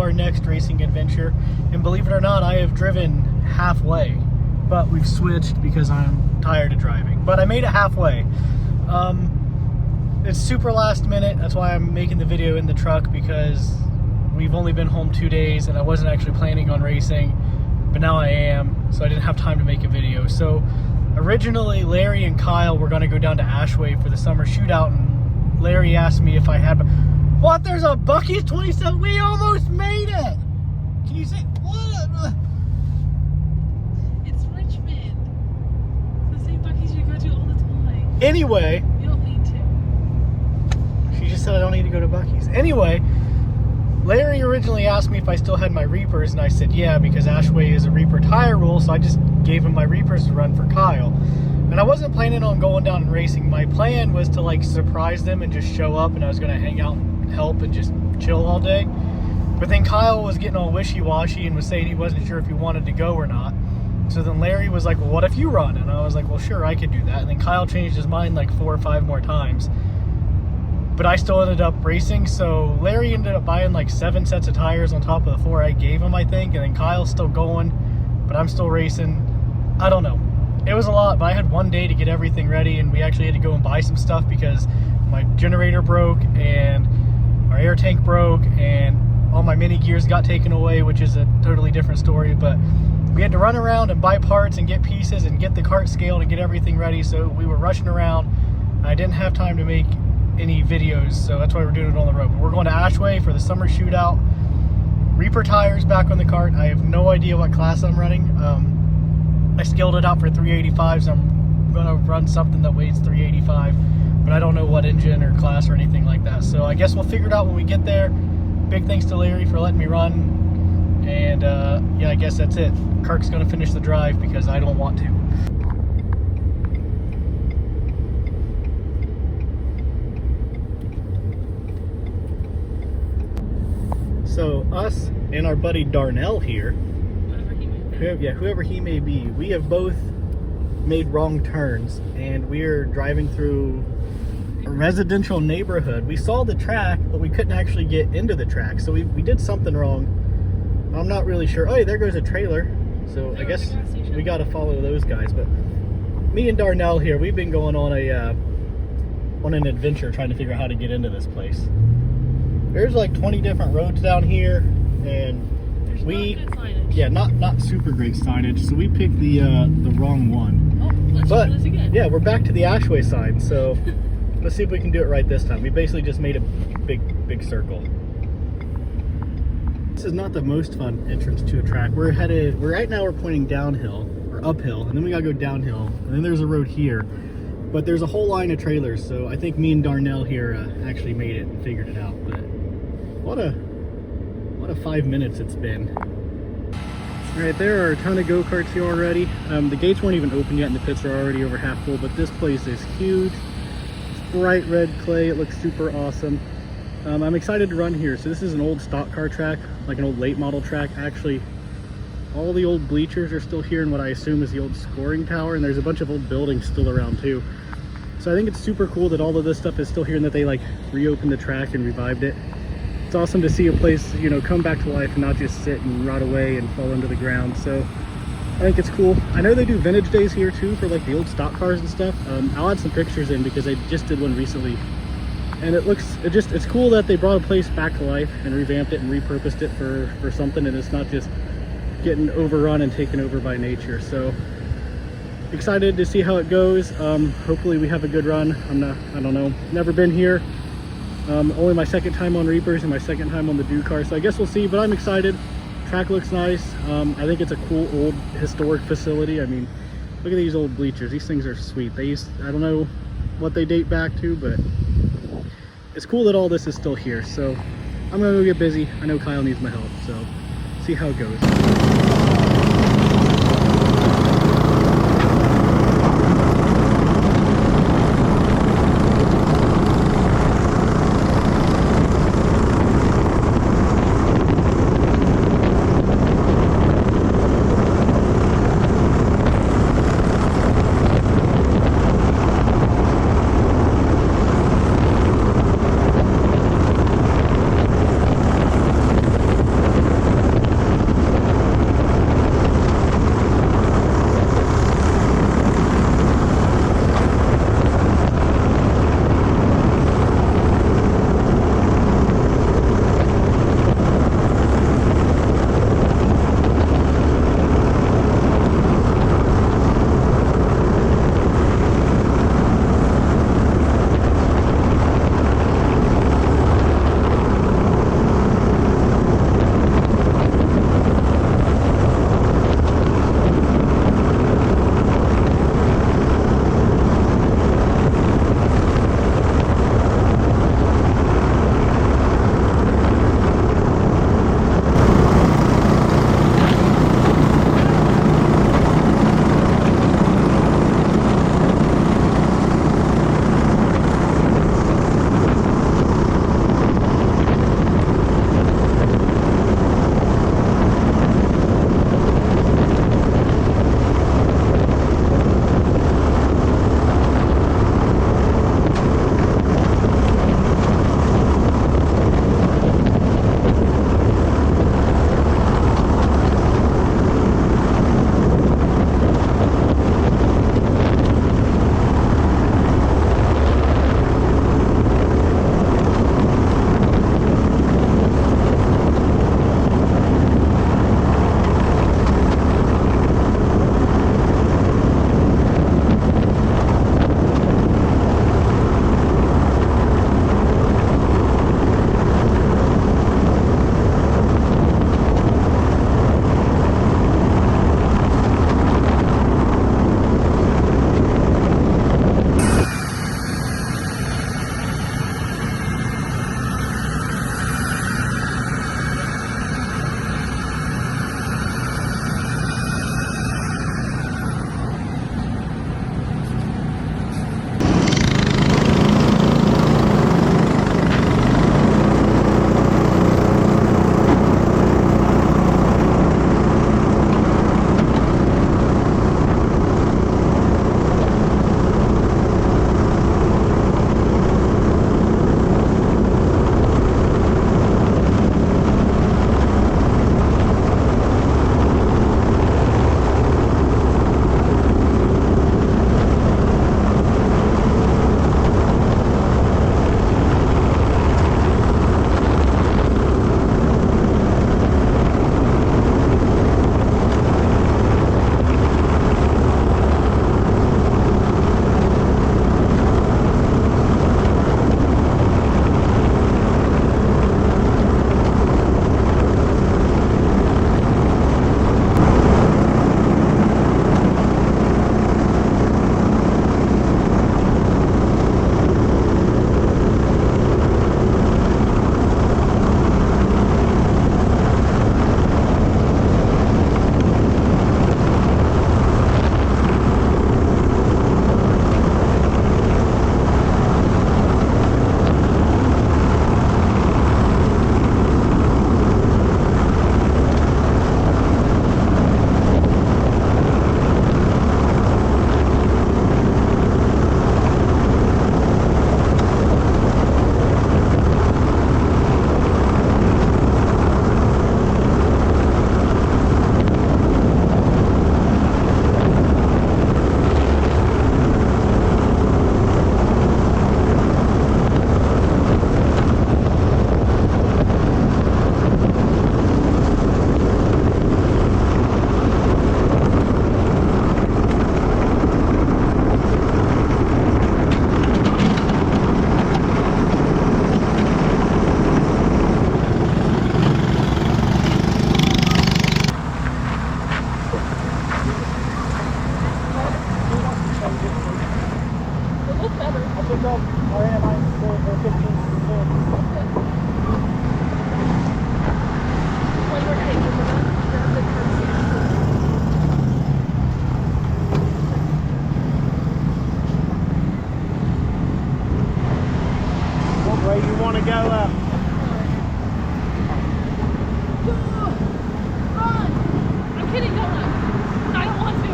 our next racing adventure. And believe it or not, I have driven halfway, but we've switched because I'm tired of driving. But I made it halfway. It's super last minute. That's why I'm making the video in the truck, because we've only been home 2 days and I wasn't actually planning on racing, but now I am, so I didn't have time to make a video. So originally Larry and Kyle were going to go down to Ashway for the summer shootout, and Larry asked me if I had... What? There's a Buc-ee's 27? We almost made it! Can you say... What? It's Richmond. It's the same Buc-ee's you go to all the time. Anyway... You don't need to. She just said I don't need to go to Buc-ee's. Anyway, Larry originally asked me if I still had my Reapers, and I said yeah, because Ashway is a Reaper tire rule, so I just gave him my Reapers to run for Kyle. And I wasn't planning on going down and racing. My plan was to like surprise them and just show up, and I was going to hang out and help and just chill all day. But then Kyle was getting all wishy-washy and was saying he wasn't sure if he wanted to go or not. So then Larry was like, well, what if you run? And I was like, well, sure, I could do that. And then Kyle changed his mind like 4 or 5 more times. But I still ended up racing, so Larry ended up buying like 7 sets of tires on top of the 4 I gave him, I think, and then Kyle's still going, but I'm still racing. I don't know. It was a lot, but I had 1 day to get everything ready, and we actually had to go and buy some stuff because my generator broke, and our air tank broke, and all my mini gears got taken away, which is a totally different story. But we had to run around and buy parts and get pieces and get the cart scaled and get everything ready, so we were rushing around. I didn't have time to make any videos, so that's why we're doing it on the road. But we're going to Ashway for the summer shootout. Reaper tires back on the cart. I have no idea what class I'm running. I scaled it out for 385s. So I'm gonna run something that weighs 385, but I don't know what engine or class or anything like that. So I guess we'll figure it out when we get there. Big thanks to Larry for letting me run. And yeah, I guess that's it. Kirk's gonna finish the drive because I don't want to. So us and our buddy Darnell here, whoever he may be, we have both made wrong turns, and we're driving through a residential neighborhood. We saw the track, but we couldn't actually get into the track, so we did something wrong. I'm not really sure. Oh, hey, there goes a trailer. So I guess we got to follow those guys. But me and Darnell here, we've been going on an adventure trying to figure out how to get into this place. There's like 20 different roads down here, and There's we, not good signage. yeah, not super great signage. So we picked the wrong one. Oh, let's But try this again. yeah, we're back to the Ashway sign. So let's see if we can do it right this time. We basically just made a big circle. This is not the most fun entrance to a track. Right now we're pointing downhill or uphill, and then we gotta go downhill, and then there's a road here. But there's a whole line of trailers, so I think me and Darnell here actually made it and figured it out. But what a 5 minutes it's been. All right, there are a ton of go-karts here already. The gates weren't even open yet, and the pits are already over half full, but this place is huge. It's bright red clay. It looks super awesome. I'm excited to run here. So this is an old stock car track, like an old late model track. Actually, all the old bleachers are still here in what I assume is the old scoring tower, and there's a bunch of old buildings still around too. So I think it's super cool that all of this stuff is still here and that they like reopened the track and revived it. It's awesome to see a place, you know, come back to life and not just sit and rot away and fall into the ground. So I think it's cool. I know they do vintage days here too for like the old stock cars and stuff. I'll add some pictures in because I just did one recently, and it's cool that they brought a place back to life and revamped it and repurposed it for something, and it's not just getting overrun and taken over by nature. So excited to see how it goes. Hopefully we have a good run. I don't know, never been here. Only my second time on Reapers and my second time on the Ducar, so I guess we'll see, but I'm excited. Track looks nice. I think it's a cool old historic facility. I mean, look at these old bleachers. These things are sweet. I don't know what they date back to, but it's cool that all this is still here. So I'm gonna go get busy. I know Kyle needs my help, so see how it goes. look better. I picked up our mine for 15. One more thing. Grab the Kirstynn. What way you want to go up? Run! I'm kidding, don't run. I don't want to.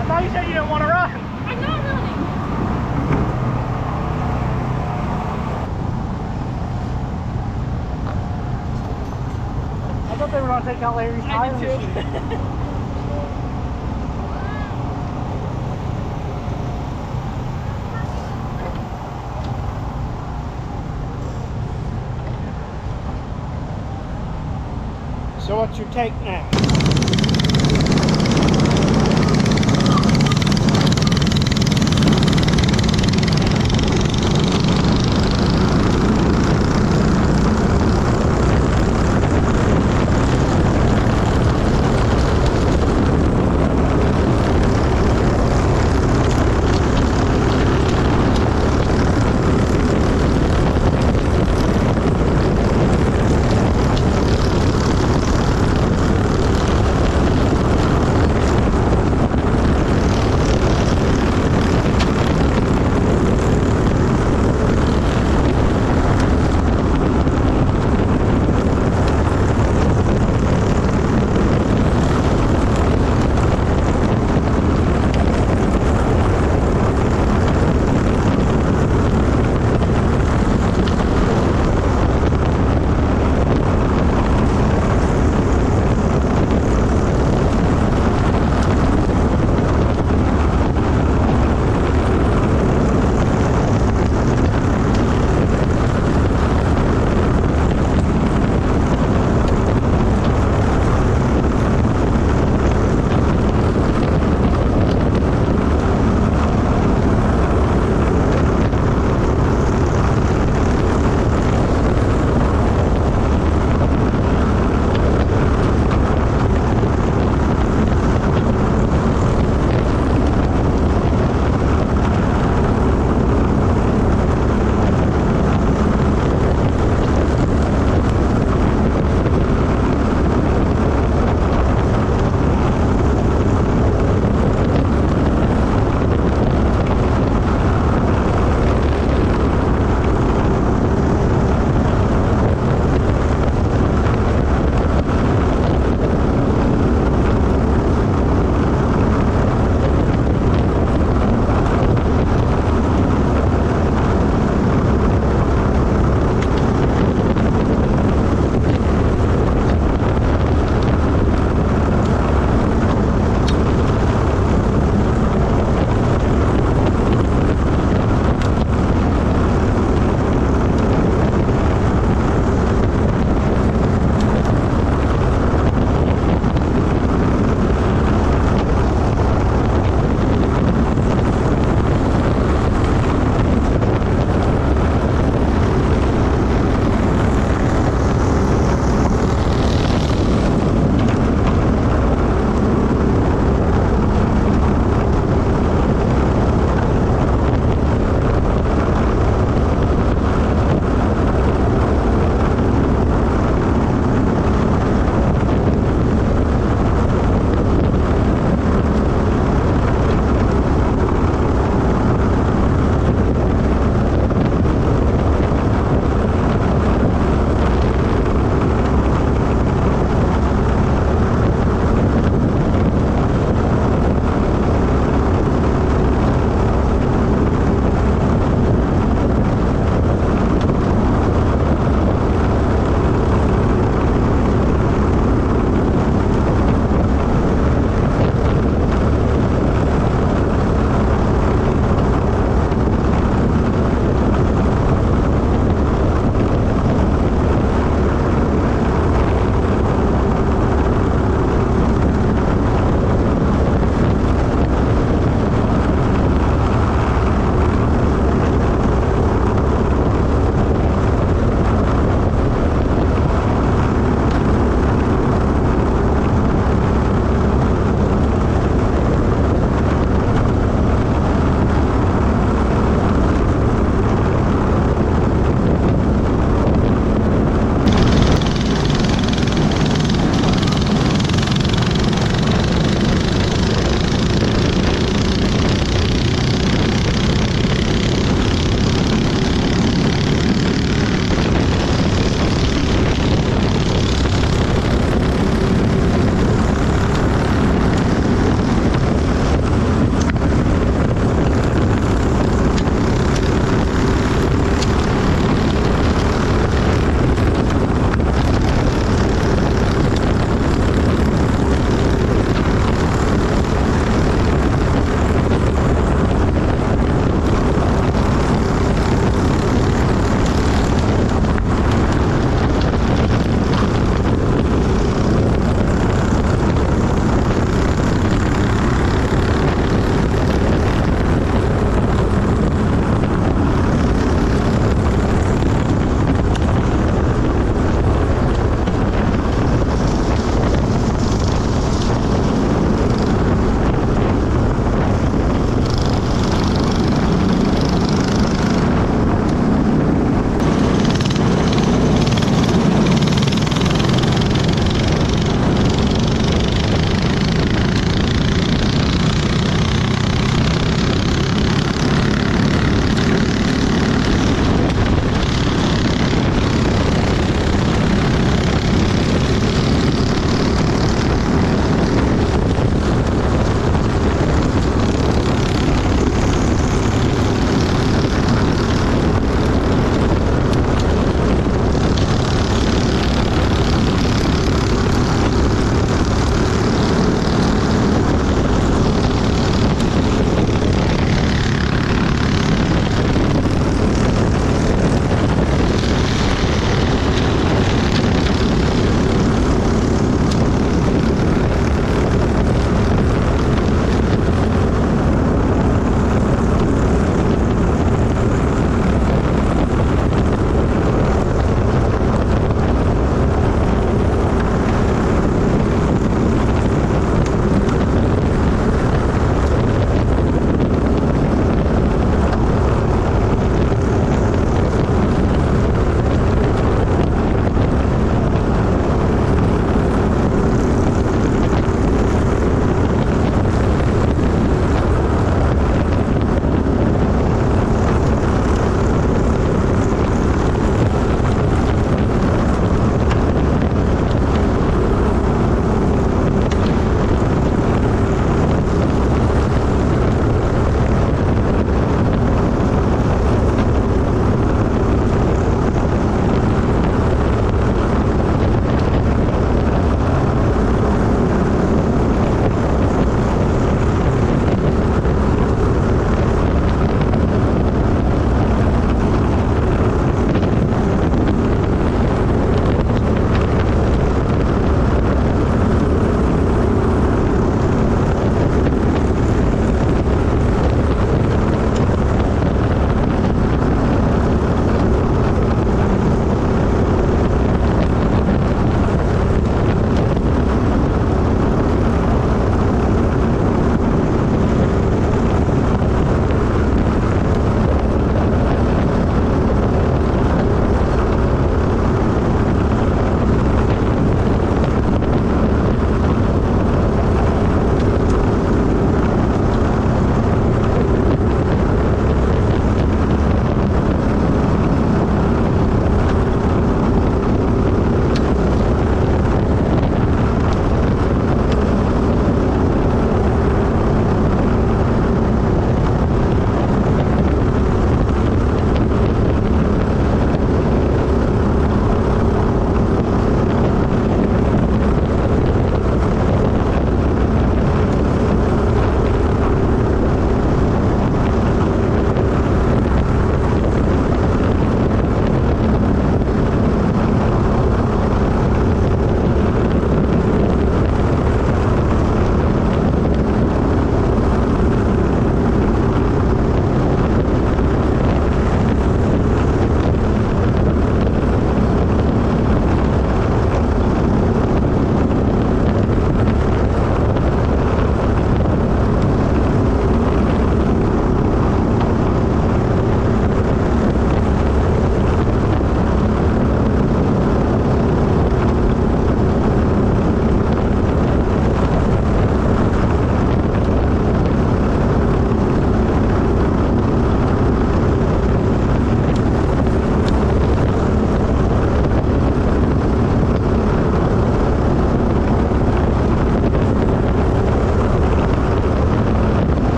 I thought you said you didn't want to run. I'm not running. I thought they were going to take out Larry's I tire did machine. too. So what's your take now?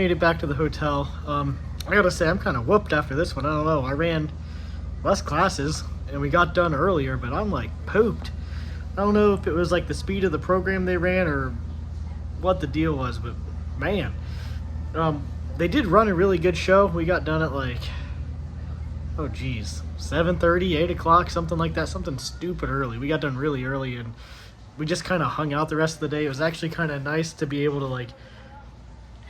made it back to the hotel. I gotta say, I'm kind of whooped after this one. I don't know. I ran less classes and we got done earlier, but I'm like pooped. I don't know if it was like the speed of the program they ran or what the deal was, but man, they did run a really good show. We got done at like, oh geez, 7:30, 8 o'clock, something like that, something stupid early. We got done really early and we just kind of hung out the rest of the day. It was actually kind of nice to be able to like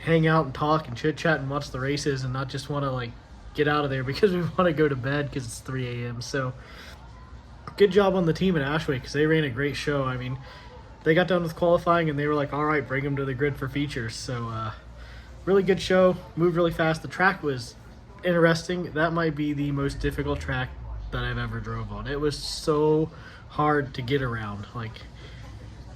hang out and talk and chit chat and watch the races and not just want to like get out of there because we want to go to bed because it's 3 a.m. So good job on the team at Ashway because they ran a great show. I mean, they got done with qualifying and they were like, all right, bring them to the grid for features. So really good show, moved really fast. The track was interesting. That might be the most difficult track that I've ever drove on. It was so hard to get around. Like,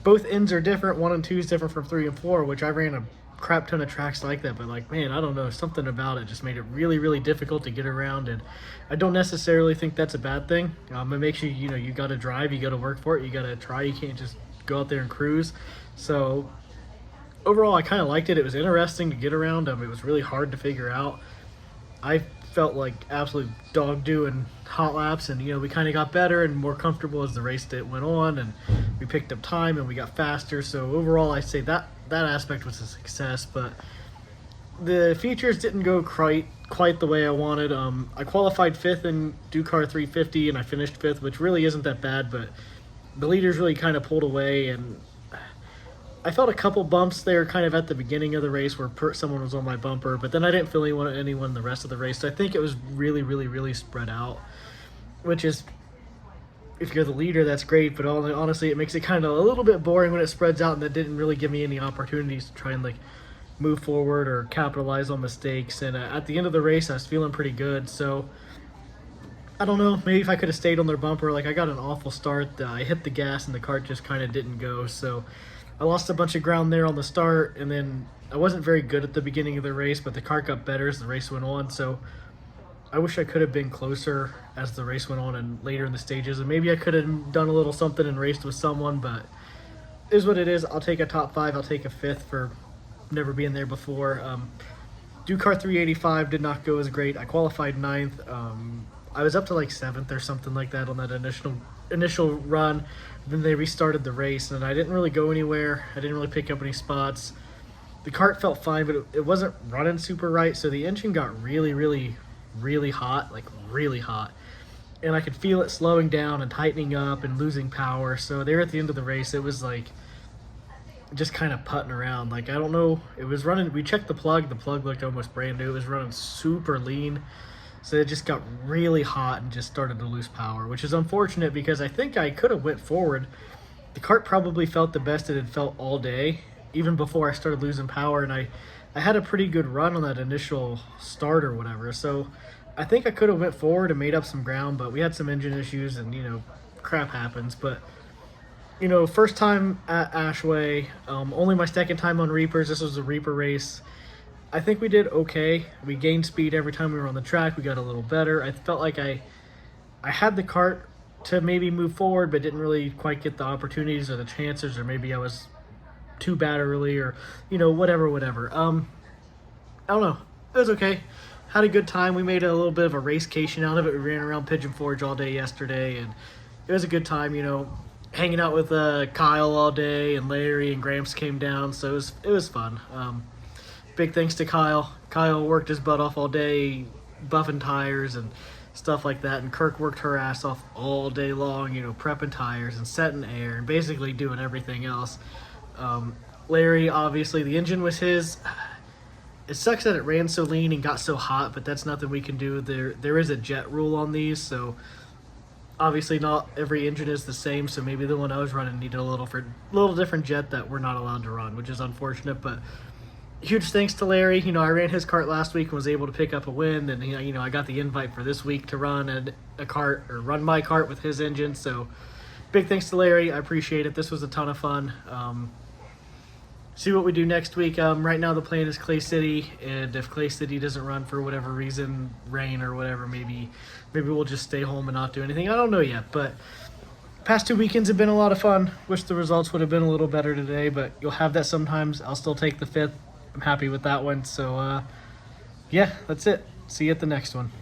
both ends are different. 1 and 2 is different from 3 and 4, which I ran a crap ton of tracks like that, but like, man, I don't know, something about it just made it really, really difficult to get around. And I don't necessarily think that's a bad thing. It makes you, you know, you got to drive, you got to work for it, you got to try, you can't just go out there and cruise. So overall, I kind of liked it. It was interesting to get around. It was really hard to figure out. I felt like absolute dog doing hot laps, and you know, we kind of got better and more comfortable as the race went on, and we picked up time and we got faster. So overall, I say that aspect was a success, but the features didn't go quite the way I wanted. I qualified 5th in Ducar 350 and I finished 5th, which really isn't that bad, but the leaders really kind of pulled away, and I felt a couple bumps there kind of at the beginning of the race where someone was on my bumper, but then I didn't feel anyone the rest of the race. So I think it was really, really, really spread out, which is, if you're the leader, that's great, but honestly, it makes it kind of a little bit boring when it spreads out, and that didn't really give me any opportunities to try and like move forward or capitalize on mistakes. And at the end of the race, I was feeling pretty good. So I don't know, maybe if I could have stayed on their bumper. Like, I got an awful start. I hit the gas and the cart just kind of didn't go. So I lost a bunch of ground there on the start, and then I wasn't very good at the beginning of the race, but the cart got better as the race went on. So I wish I could have been closer as the race went on and later in the stages, and maybe I could have done a little something and raced with someone, but it is what it is. I'll take a top 5. I'll take a 5th for never being there before. Ducar 385 did not go as great. I qualified 9th. I was up to like 7th or something like that on that initial run. Then they restarted the race, and I didn't really go anywhere. I didn't really pick up any spots. The cart felt fine, but it wasn't running super right, so the engine got really, really, really hot, like really hot. And I could feel it slowing down and tightening up and losing power. So there at the end of the race, it was like just kind of putting around. Like, I don't know, it was running, we checked the plug looked almost brand new. It was running super lean. So it just got really hot and just started to lose power, which is unfortunate because I think I could have went forward. The cart probably felt the best it had felt all day, even before I started losing power, and I had a pretty good run on that initial start or whatever. So I think I could have went forward and made up some ground, but we had some engine issues and, you know, crap happens. But, you know, first time at Ashway, only my second time on Reapers. This was a Reaper race. I think we did okay. We gained speed every time we were on the track. We got a little better. I felt like I had the cart to maybe move forward, but didn't really quite get the opportunities or the chances, or maybe I was too bad early, or, you know, whatever. I don't know. It was okay. Had a good time. We made a little bit of a racecation out of it. We ran around Pigeon Forge all day yesterday, and it was a good time, you know, hanging out with Kyle all day, and Larry and Gramps came down, so it was fun. Big thanks to Kyle. Kyle worked his butt off all day, buffing tires and stuff like that, and Kirk worked her ass off all day long, you know, prepping tires and setting air and basically doing everything else. Larry, obviously, the engine was his. It sucks that it ran so lean and got so hot, but that's nothing we can do. There is a jet rule on these, so obviously not every engine is the same, so maybe the one I was running needed a little different jet that we're not allowed to run, which is unfortunate. But huge thanks to Larry. You know, I ran his cart last week and was able to pick up a win, and you know, I got the invite for this week to run a cart, or run my cart with his engine. So big thanks to Larry. I appreciate it. This was a ton of fun. See what we do next week. Right now the plan is Clay City, and if Clay City doesn't run for whatever reason, rain or whatever, maybe we'll just stay home and not do anything. I don't know yet, but past 2 weekends have been a lot of fun. Wish the results would have been a little better today, but you'll have that sometimes. I'll still take the 5th I'm happy with that one. So yeah, that's it. See you at the next one.